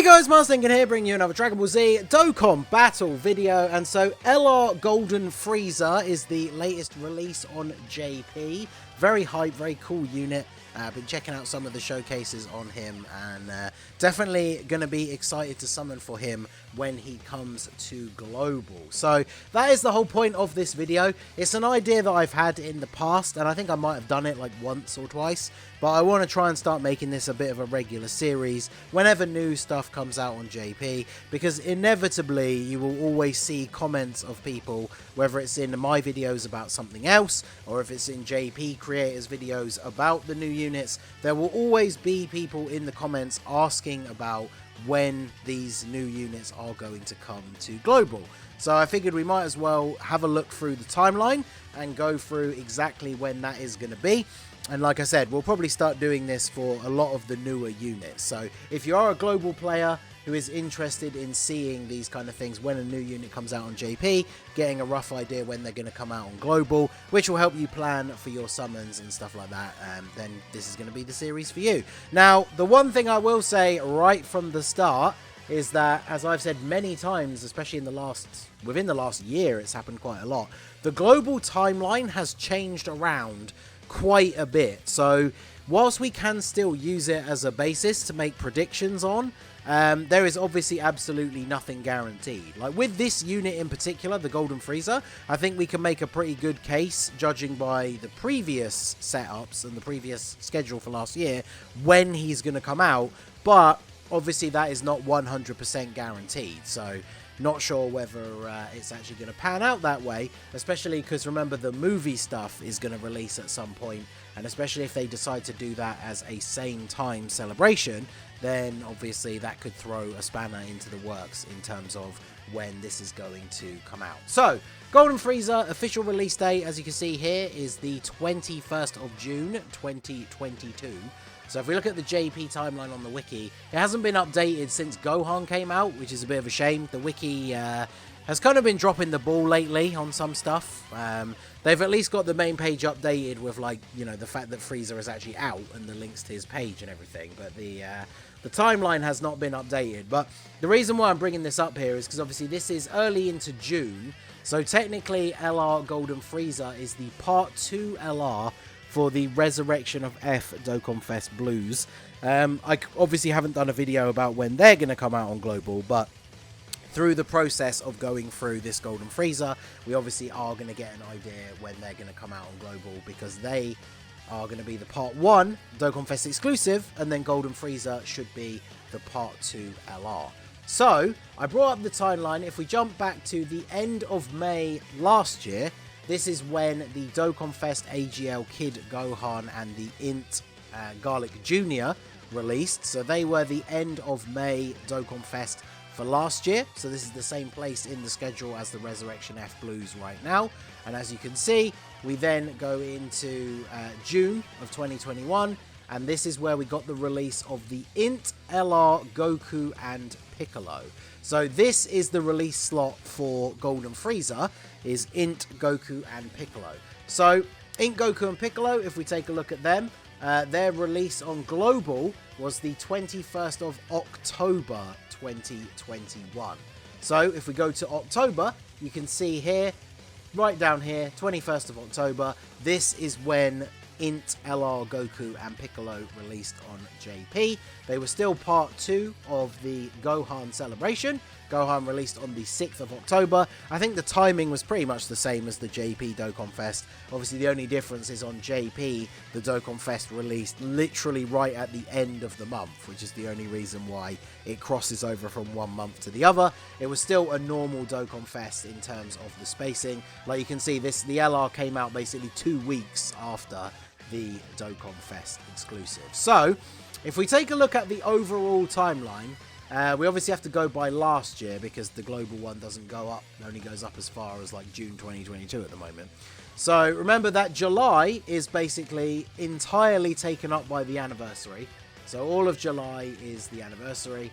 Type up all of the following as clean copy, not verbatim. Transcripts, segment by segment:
Hey guys, Marstinkin here, bringing you another Dragon Ball Z Dokkan battle video. And so LR Golden FRIEZA is the latest release on JP. Very hype, very cool unit. Been checking out some of the showcases on him, and definitely going to be excited to summon for him when he comes to Global. So that is the whole point of this video. It's an idea that I've had in the past, and I think I might have done it like once or twice, but I want to try and start making this a bit of a regular series whenever new stuff comes out on JP, because inevitably you will always see comments of people, whether it's in my videos about something else, or if it's in JP creators videos about the new units. There will always be people in the comments asking about when these new units are going to come to Global. So I figured we might as well have a look through the timeline and go through exactly when that is going to be. And like I said, we'll probably start doing this for a lot of the newer units. So if you are a Global player who is interested in seeing these kind of things when a new unit comes out on JP, getting a rough idea when they're going to come out on Global, which will help you plan for your summons and stuff like that, then this is going to be the series for you. Now, the one thing I will say right from the start is that, as I've said many times, especially within the last year, it's happened quite a lot, the Global timeline has changed around quite a bit. So whilst we can still use it as a basis to make predictions on, there is obviously absolutely nothing guaranteed. Like with this unit in particular, the Golden FRIEZA, I think we can make a pretty good case, judging by the previous setups and the previous schedule for last year, when he's going to come out. But obviously that is not 100% guaranteed. So not sure whether it's actually going to pan out that way, especially because remember, the movie stuff is going to release at some point, and especially if they decide to do that as a same time celebration, then obviously that could throw a spanner into the works in terms of when this is going to come out. So Golden FRIEZA official release date, as you can see here, is the 21st of June 2022. So if we look at the JP timeline on the wiki, it hasn't been updated since Gohan came out, which is a bit of a shame. The wiki has kind of been dropping the ball lately on some stuff. They've at least got the main page updated with, like, you know, the fact that FRIEZA is actually out and the links to his page and everything. But the timeline has not been updated. But the reason why I'm bringing this up here is because obviously this is early into June. So technically LR Golden FRIEZA is the Part 2 LR for the Resurrection of F Dokkan Fest Blues. I obviously haven't done a video about when they're going to come out on Global, but through the process of going through this Golden FRIEZA, we obviously are going to get an idea when they're going to come out on Global, because they are going to be the Part 1 Dokkan Fest exclusive, and then Golden FRIEZA should be the Part 2 LR. So, I brought up the timeline. If we jump back to the end of May last year, this is when the Dokkan Fest AGL Kid Gohan and the Int Garlic Jr. released. So they were the end of May Dokkan Fest for last year. So this is the same place in the schedule as the Resurrection F Blues right now. And as you can see, we then go into June of 2021. And this is where we got the release of the Int, LR, Goku, and Piccolo. So this is the release slot for Golden FRIEZA, is Int, Goku, and Piccolo. So Int, Goku, and Piccolo, if we take a look at them, their release on Global was the 21st of October 2021. So if we go to October, you can see here, right down here, 21st of October, this is when Int, LR, Goku, and Piccolo released on JP. They were still Part 2 of the Gohan celebration. Gohan released on the 6th of October. I think the timing was pretty much the same as the JP Dokkan Fest. Obviously, the only difference is on JP, the Dokkan Fest released literally right at the end of the month, which is the only reason why it crosses over from one month to the other. It was still a normal Dokkan Fest in terms of the spacing. Like you can see, the LR came out basically 2 weeks after the Dokkan Fest exclusive. So, if we take a look at the overall timeline, we obviously have to go by last year because the global one doesn't go up. It only goes up as far as like June 2022 at the moment. So remember that July is basically entirely taken up by the anniversary. So all of July is the anniversary.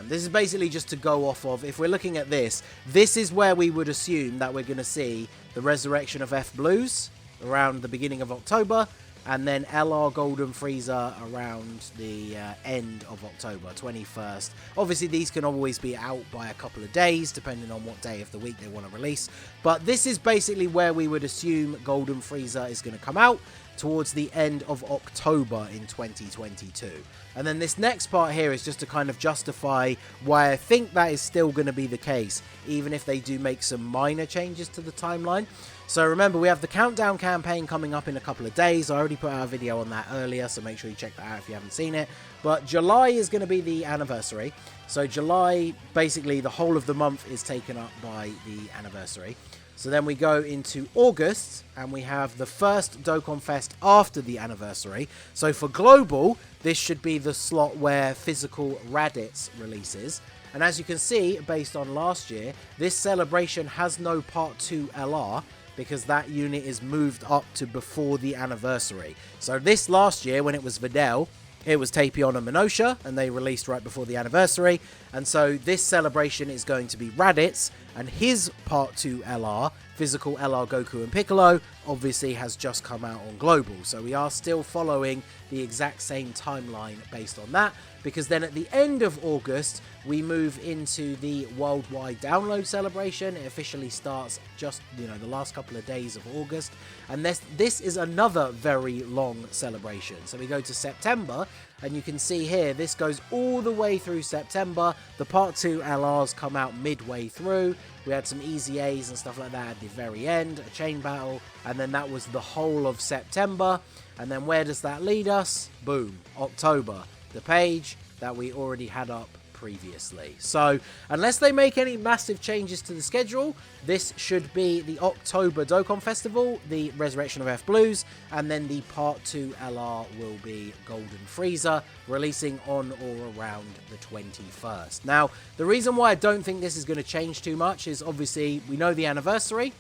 This is basically just to go off of, if we're looking at this, this is where we would assume that we're going to see the Resurrection of F Blues around the beginning of October. and then LR Golden Frieza around the end of October, 21st. Obviously, these can always be out by a couple of days, depending on what day of the week they want to release. But this is basically where we would assume Golden Frieza is going to come out, towards the end of October in 2022. And then this next part here is just to kind of justify why I think that is still going to be the case, even if they do make some minor changes to the timeline. So remember, we have the countdown campaign coming up in a couple of days. I already put out a video on that earlier, so make sure you check that out if you haven't seen it. But July is going to be the anniversary. So July, basically the whole of the month is taken up by the anniversary. So then we go into August, and we have the first Dokkan Fest after the anniversary. So for Global, this should be the slot where physical Raditz releases. And as you can see, based on last year, this celebration has no Part 2 LR, because that unit is moved up to before the anniversary. So this last year, when it was Videl, it was Tapion and Minosha, and they released right before the anniversary. And so this celebration is going to be Raditz, and his Part 2 LR, physical LR Goku and Piccolo, obviously has just come out on Global. So we are still following the exact same timeline based on that, because then at the end of August, we move into the worldwide download celebration. It officially starts just, the last couple of days of August. And this is another very long celebration. So we go to September, and you can see here, this goes all the way through September. The Part 2 LRs come out midway through. We had some easy A's and stuff like that at the very end, a chain battle, and then that was the whole of September. And then where does that lead us? Boom, October. The page that we already had up previously. So unless they make any massive changes to the schedule, this should be the October Dokkan Festival, the Resurrection of F Blues, and then the Part 2 LR will be Golden Frieza, releasing on or around the 21st. Now, the reason why I don't think this is going to change too much is obviously we know the anniversary,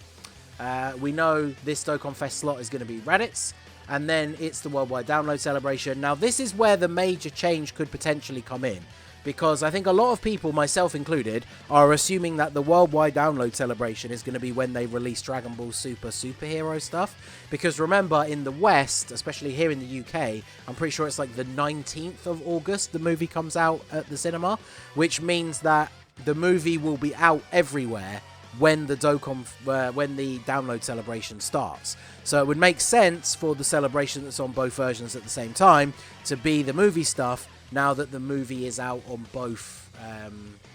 we know this Dokkan Fest slot is going to be Raditz, and then it's the worldwide download celebration. Now, this is where the major change could potentially come in, because I think a lot of people, myself included, are assuming that the worldwide download celebration is going to be when they release Dragon Ball Super superhero stuff. Because remember, in the West, especially here in the UK, I'm pretty sure it's like the 19th of August the movie comes out at the cinema, which means that the movie will be out everywhere when the download celebration starts. So it would make sense for the celebration that's on both versions at the same time to be the movie stuff, now that the movie is out on both,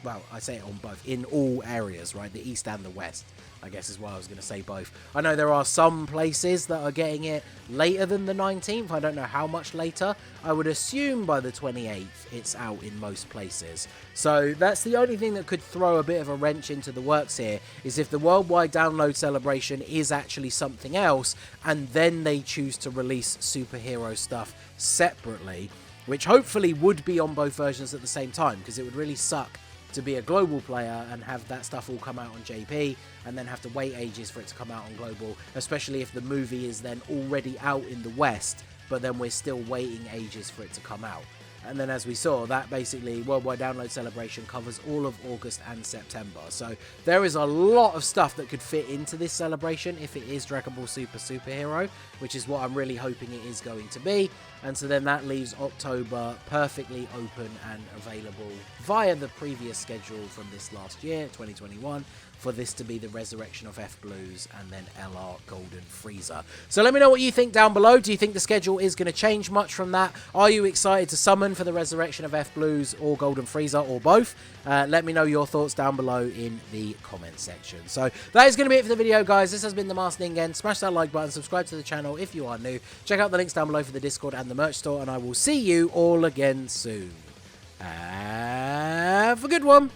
well, I say it on both, in all areas, right? The East and the West, I guess is why I was going to say both. I know there are some places that are getting it later than the 19th. I don't know how much later. I would assume by the 28th it's out in most places. So that's the only thing that could throw a bit of a wrench into the works here, is if the worldwide download celebration is actually something else, and then they choose to release superhero stuff separately, which hopefully would be on both versions at the same time, because it would really suck to be a global player and have that stuff all come out on JP and then have to wait ages for it to come out on global, especially if the movie is then already out in the West, but then we're still waiting ages for it to come out. And then as we saw, that basically worldwide download celebration covers all of August and September. So there is a lot of stuff that could fit into this celebration if it is Dragon Ball Super superhero, which is what I'm really hoping it is going to be. And so then that leaves October perfectly open and available via the previous schedule from this last year, 2021, for this to be the Resurrection of F Blues and then LR Golden Frieza. So let me know what you think down below. Do you think the schedule is going to change much from that? Are you excited to summon for the Resurrection of F Blues or Golden Frieza, or both? Let me know your thoughts down below in the comment section. So that is going to be it for the video, guys. This has been the Master Ningen. Smash that like button, subscribe to the channel if you are new. Check out the links down below for the Discord and the merch store, and I will see you all again soon. Have a good one.